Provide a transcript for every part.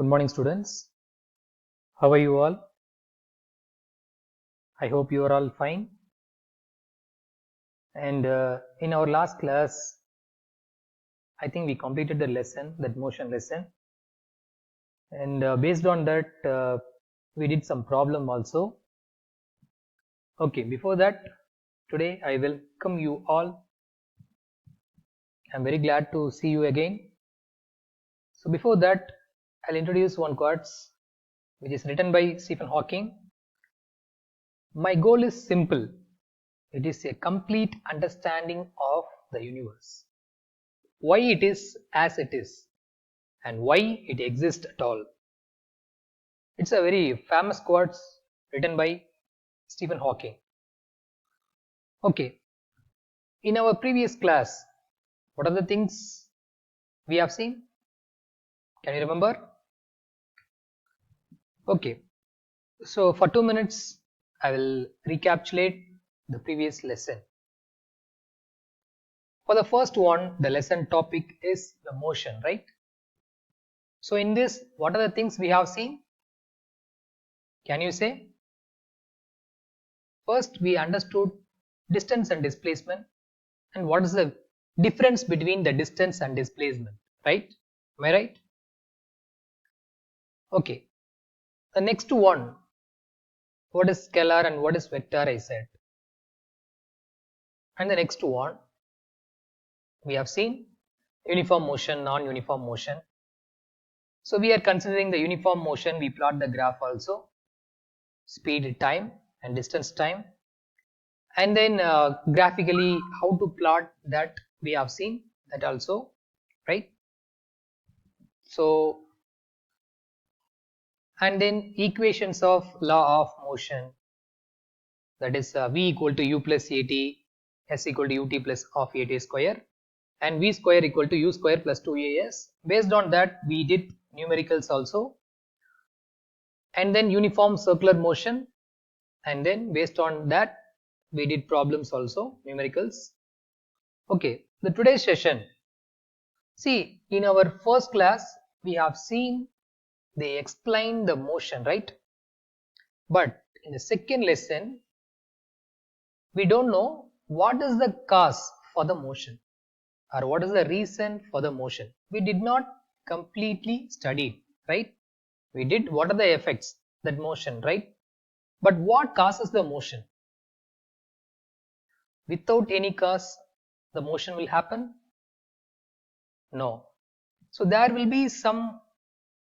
Good morning, students. How are you all? I hope you are all fine. And in our last class, I think we completed the lesson, that motion lesson. And based on that, we did some problem also. Okay, before that, today I welcome you all. I'm very glad to see you again. So before that, I'll introduce one quotes which is written by Stephen Hawking. My goal is simple. It is a complete understanding of the universe. Why it is as it is and why it exists at all. It's a very famous quote written by Stephen Hawking. Okay, in our previous class, what are the things we have seen? Can you remember? Okay, so for 2 minutes, I will recapitulate the previous lesson. For the first one, the lesson topic is the motion, right? So in this, what are the things we have seen? Can you say? First, we understood distance and displacement and what is the difference between the distance and displacement, right? Am I right? Okay. The next one, what is scalar and what is vector, I said. And the next one, we have seen uniform motion, non-uniform motion. So we are considering the uniform motion, we plot the graph also, speed time and distance time. And then graphically how to plot that we have seen that also, right? So, and then equations of law of motion, that is v equal to u plus at, s equal to ut plus of at square, and v square equal to u square plus 2as. Based on that, we did numericals also, and then uniform circular motion, and then based on that, we did problems also, numericals. Okay, the today's session. See, in our first class, we have seen they explain the motion, right? But in the second lesson, we don't know what is the cause for the motion or what is the reason for the motion. We did not completely study, right? We did what are the effects that motion, right? But what causes the motion? Without any cause, the motion will happen? No. So there will be some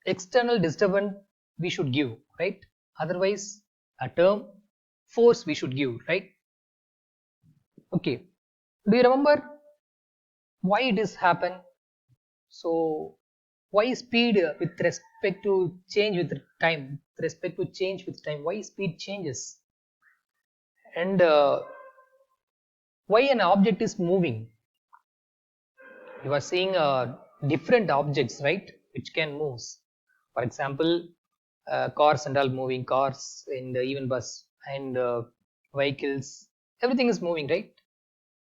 external disturbance we should give, right? Otherwise, a term force we should give, right? Okay. Do you remember why it is happen? So why speed with respect to change with time? With respect to change with time, why speed changes? And why an object is moving? You are seeing different objects, right, which can move. For example, cars and all moving, cars and even bus and vehicles, everything is moving, right?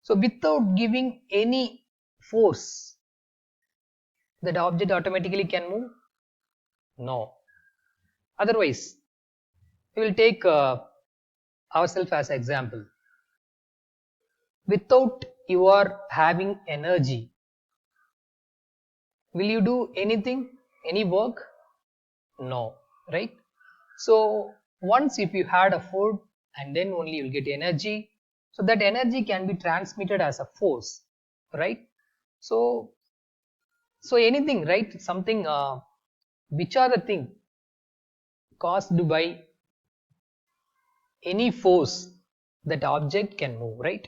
So without giving any force, that object automatically can move? No. Otherwise, we will take ourselves as example. Without you are having energy, will you do anything, any work? No, right? So once if you had a food and then only you'll get energy, so that energy can be transmitted as a force, right? So anything, right? Something which are the thing caused by any force that object can move, right?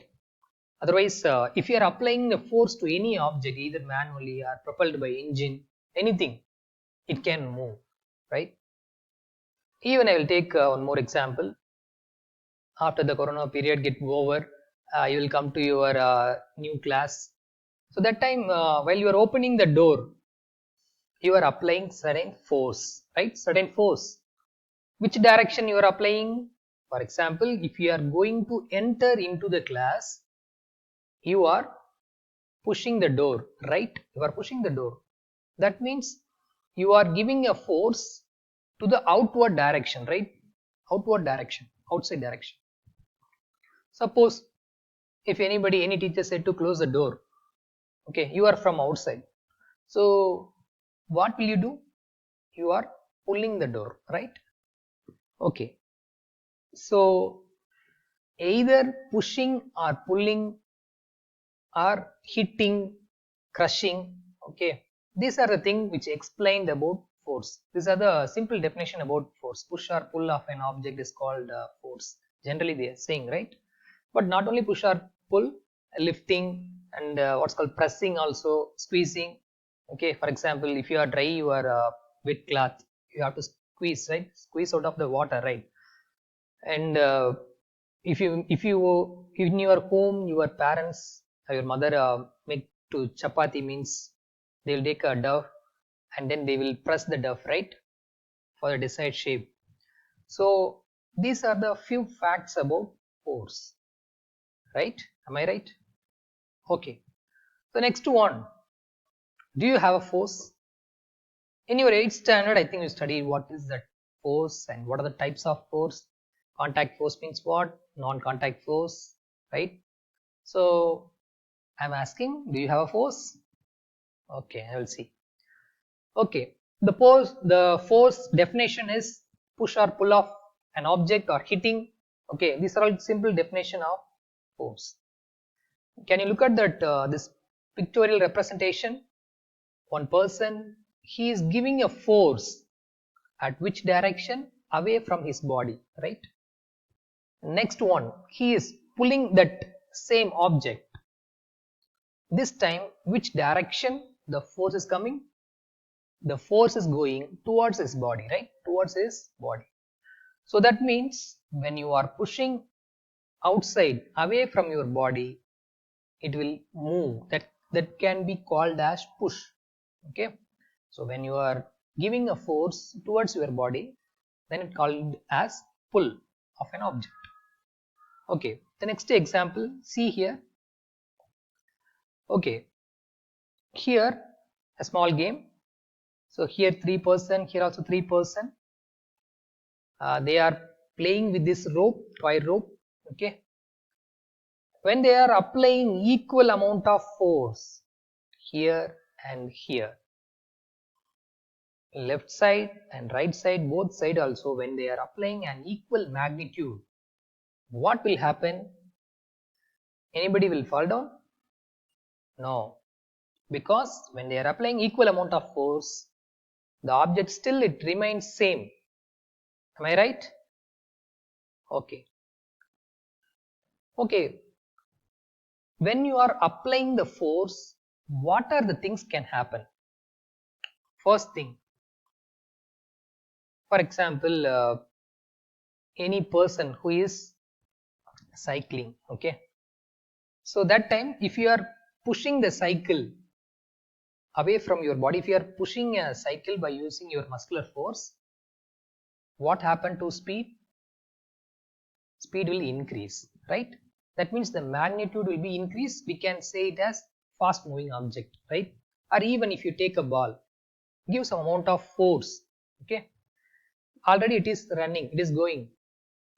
Otherwise, if you are applying the force to any object, either manually or propelled by engine, anything, it can move, right? Even I will take one more example. After the corona period get over, you will come to your new class. So that time, while you are opening the door, you are applying certain force, right? Certain force. Which direction you are applying? For example, if you are going to enter into the class, you are pushing the door, right? You are pushing the door. That means you are giving a force to the outward direction, right? Outward direction, outside direction. Suppose if any teacher said to close the door, okay, you are from outside. So what will you do? You are pulling the door, right? Okay. So either pushing or pulling or hitting, crushing, okay. These are the things which explained about force. These are the simple definition about force. Push or pull of an object is called force. Generally they are saying, right? But not only push or pull, lifting and what's called pressing also, squeezing. Okay, for example, if you are dry your wet cloth, you have to squeeze, right? Squeeze out of the water, right? And if you in your home, your parents, your mother make to chapati means they will take a dough and then they will press the dough, right, for the desired shape. So these are the few facts about force, right? Am I right? Okay. The next one, do you have a force? In your 8th standard, I think you studied what is that force and what are the types of force. Contact force means what? Non-contact force, right? So I'm asking, do you have a force? Okay, I will see. Okay, the force definition is push or pull off an object or hitting. Okay, these are all simple definition of force. Can you look at that this pictorial representation? One person, he is giving a force at which direction? Away from his body, right? Next one, he is pulling that same object. This time, which direction the force is coming? The force is going towards his body, right? Towards his body. So that means when you are pushing outside, away from your body, it will move. That can be called as push. Okay. So when you are giving a force towards your body, then it called as pull of an object. Okay, the next example, see here. Okay, here a small game. So here 3%, here also 3%. They are playing with this rope, toy rope. Okay, when they are applying equal amount of force here and here, left side and right side, both side also, when they are applying an equal magnitude, what will happen? Anybody will fall down? No, because when they are applying equal amount of force, the object still it remains same. Am I right? Okay. Okay. When you are applying the force, what are the things can happen? First thing, for example, any person who is cycling, okay. So that time, if you are pushing the cycle away from your body, if you are pushing a cycle by using your muscular force, what happened to speed? Speed will increase, right? That means the magnitude will be increased. We can say it as fast moving object, right? Or even if you take a ball, give some amount of force, okay, already it is running, it is going,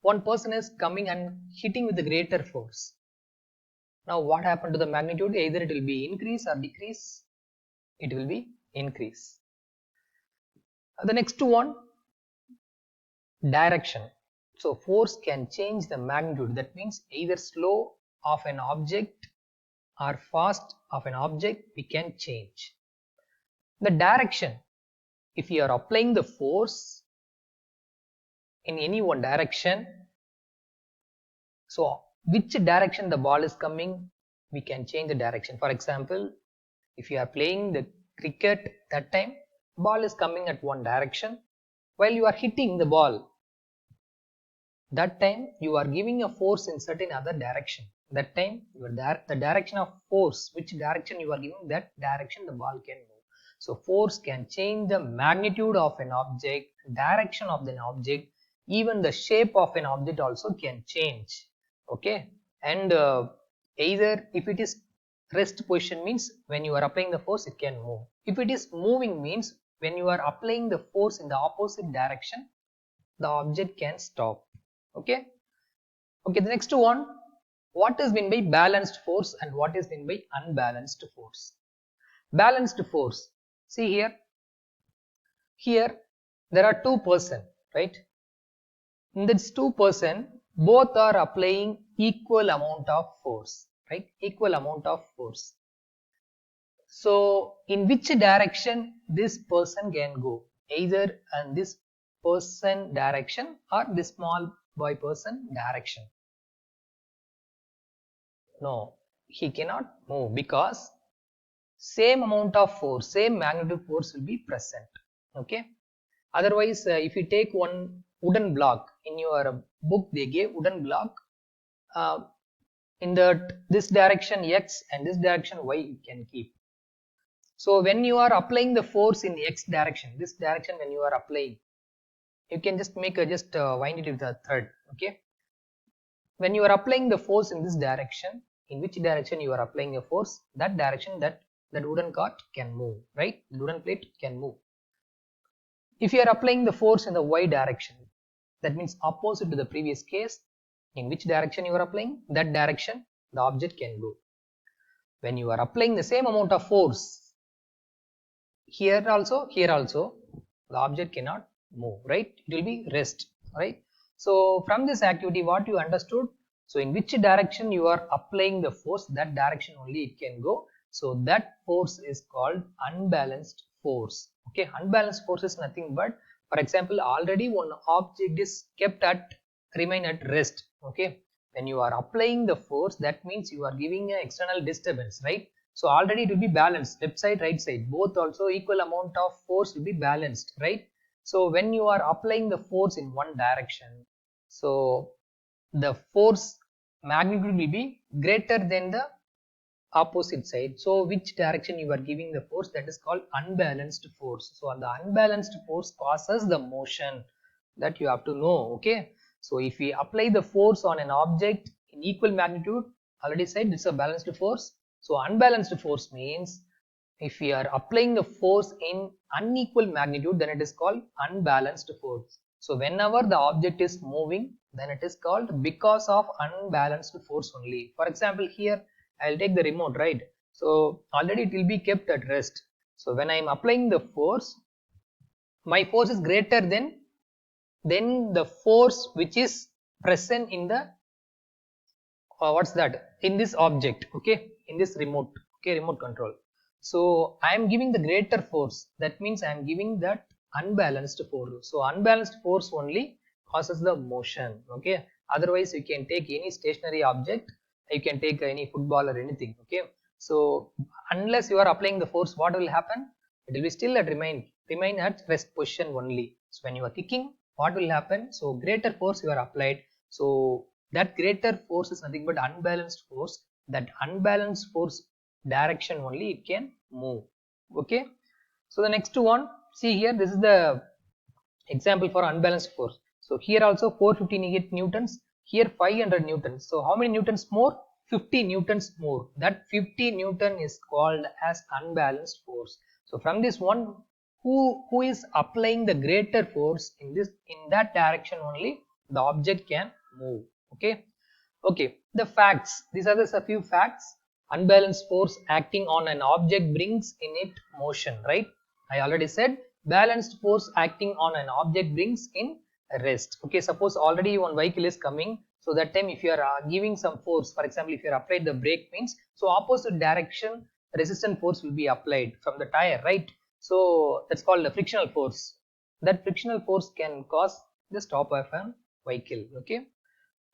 one person is coming and hitting with the greater force. Now what happened to the magnitude? Either it will be increase or decrease. It will be increase. The next one, direction. So force can change the magnitude. That means either slow of an object or fast of an object we can change. The direction, if you are applying the force in any one direction, so which direction the ball is coming, we can change the direction. For example, if you are playing the cricket, that time ball is coming at one direction while you are hitting the ball, that time you are giving a force in certain other direction. That time the direction of force, which direction you are giving, that direction the ball can move. So force can change the magnitude of an object, direction of an object, even the shape of an object also can change. Okay, and either if it is rest position means when you are applying the force it can move. If it is moving means when you are applying the force in the opposite direction, the object can stop. Okay. Okay, the next one, what is meant by balanced force and what is meant by unbalanced force? Balanced force, see here there are two person, right? In this two person, both are applying equal amount of force, right? Equal amount of force. So in which direction this person can go? Either in this person direction or this small boy person direction. No, he cannot move because same amount of force, same magnitude force will be present. Okay. Otherwise, if you take one wooden block in your book, they gave wooden block uh, in this direction x and this direction y you can keep. So when you are applying the force in x direction, this direction when you are applying, you can just make a wind it with a thread. Okay. When you are applying the force in this direction, in which direction you are applying a force, that direction that wooden cart can move, right? The wooden plate can move. If you are applying the force in the y direction, that means opposite to the previous case, in which direction you are applying, that direction the object can go. When you are applying the same amount of force here also, the object cannot move, right? It will be rest, right? So from this activity, what you understood, so in which direction you are applying the force, that direction only it can go. So that force is called unbalanced force. Okay, unbalanced force is nothing but, for example, already one object is kept at remain at rest. Okay, when you are applying the force, that means you are giving an external disturbance, right? So already it will be balanced, left side, right side, both also equal amount of force will be balanced, right? So when you are applying the force in one direction, so the force magnitude will be greater than the opposite side. So which direction you are giving the force, that is called unbalanced force. So the unbalanced force causes the motion, that you have to know. Okay, so if we apply the force on an object in equal magnitude, already said it's a balanced force. So unbalanced force means if we are applying the force in unequal magnitude, then it is called unbalanced force. So whenever the object is moving, then it is called because of unbalanced force only. For example, here I'll take the remote, right? So already it will be kept at rest. So when I am applying the force, my force is greater than the force which is present in the what's that, in this object. Okay, in this remote. Okay, remote control. So I am giving the greater force, that means I am giving that unbalanced force. So unbalanced force only causes the motion. Okay, otherwise you can take any stationary object, you can take any football or anything. Okay, so unless you are applying the force, what will happen? It will be still at remain at rest position only. So when you are kicking, what will happen? So greater force you are applied, so that greater force is nothing but unbalanced force. That unbalanced force direction only it can move. Okay, so the next one, see here, this is the example for unbalanced force. So here also 458 newtons, here 500 newtons. So how many newtons more? 50 newtons more. That 50 newton is called as unbalanced force. So from this one, who is applying the greater force in that direction only, the object can move. Okay, okay, the facts, these are a few facts. Unbalanced force acting on an object brings in it motion, right? I already said balanced force acting on an object brings in rest. Okay, suppose already one vehicle is coming, so that time if you are giving some force, for example if you are applied the brake means, so opposite direction resistance force will be applied from the tire, right? So that's called the frictional force. That frictional force can cause the stop of an vehicle. Okay,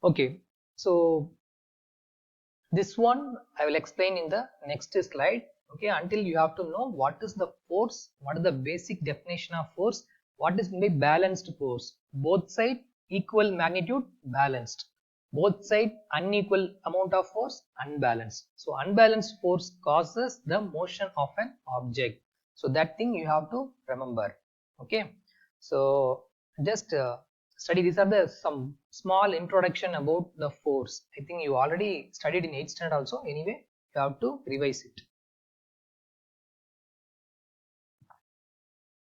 okay, so this one I will explain in the next slide. Okay, until you have to know what is the force, what is the basic definition of force, what is by balanced force. Both side equal magnitude, balanced. Both side unequal amount of force, unbalanced. So unbalanced force causes the motion of an object. So that thing you have to remember. Okay, so just study. These are the some small introduction about the force. I think you already studied in 8th standard also. Anyway, you have to revise it.